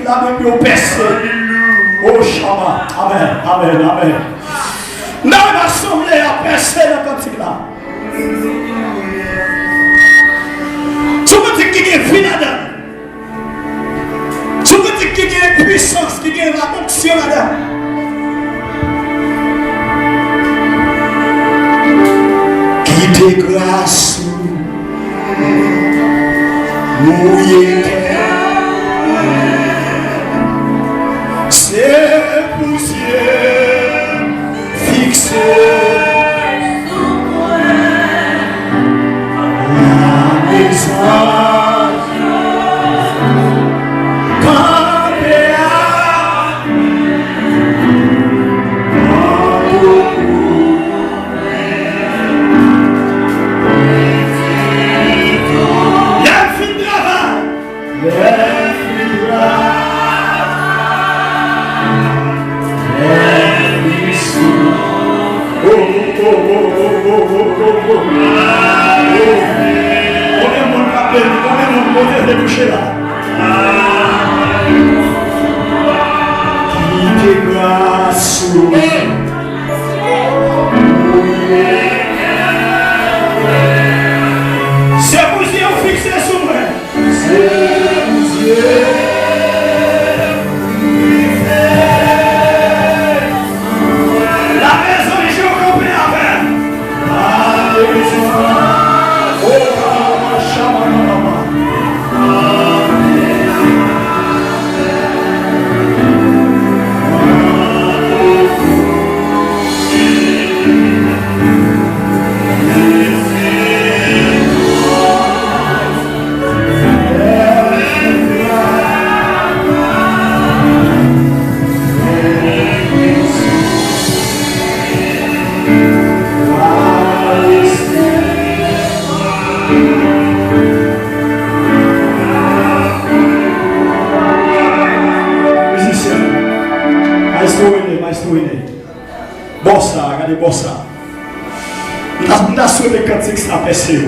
cantique là, même au percé. Oh, Shama. Amen, amen, amen. Nous avons assemblé à percer le cantique là. Tu veux dire qu'il y a vie là-dedans. Tu veux dire qu'il y a puissance, qu'il y a la fonction là-dedans. Qui te grâce, mouillé, c'est poussière fixée. La maison.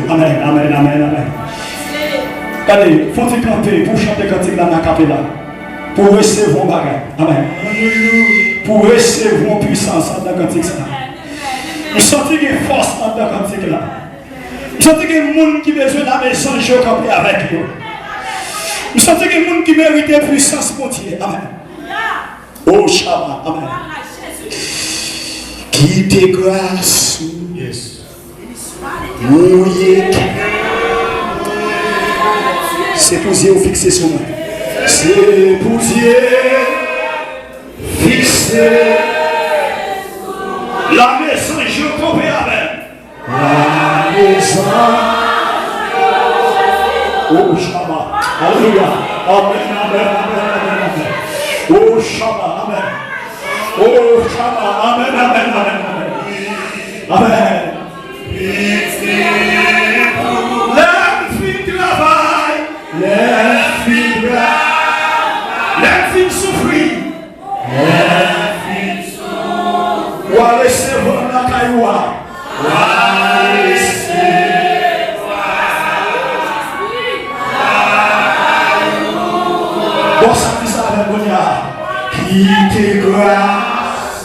Amen, amen, amen, amen. Regardez, faut-il canter pour chanter cantique dans la capella, pour recevoir bagage. Amen. Pour recevoir puissance dans la cantique. Nous sentons qu'il y a force dans la cantique là. Nous sentons qu'il y a des gens qui ont besoin de la maison de camper avec nous. Nous sentons qu'il y a des gens qui méritent puissance pour Dieu. Amen. Oh Shabbat, amen. Qui te grâce. Yes. Mouillé, c'est poussière ou fixé sur moi. C'est poussière fixé. La maison, je compris avec. La maison. Oh Shabbat. Alléluia. Amen, amen, amen, amen. Oh Shabbat. Amen. Oh Shabbat. Amen, amen, amen, amen. Amen. Les filles souffrent. Ou à recevoir la cailloua. Bon, ça dit ça avec Bonia. Qui te grâce.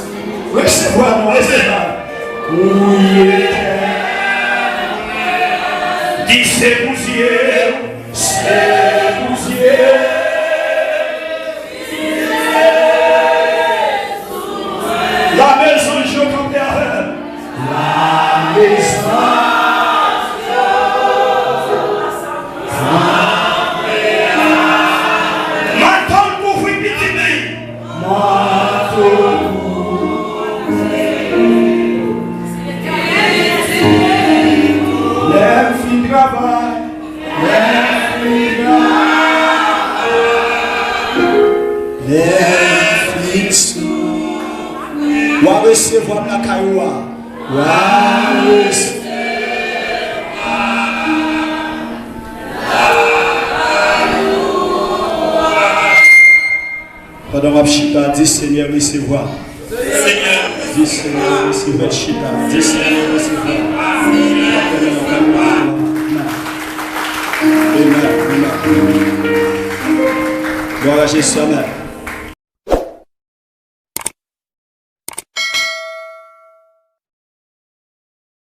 Recevoir, non, recevoir. Oui, dis c'est poussière. C'est poussière. La maison, je compte avec. La maison. Maintenant, pour vous pétiner. Les filles travaillent. Les filles va recevoir la cailloua. Pendant ma chita, dis Seigneur, recevoir. Dis Seigneur, recevoir chita. Dis Seigneur, recevoir. Amen. Gloire à Jésus. Amen.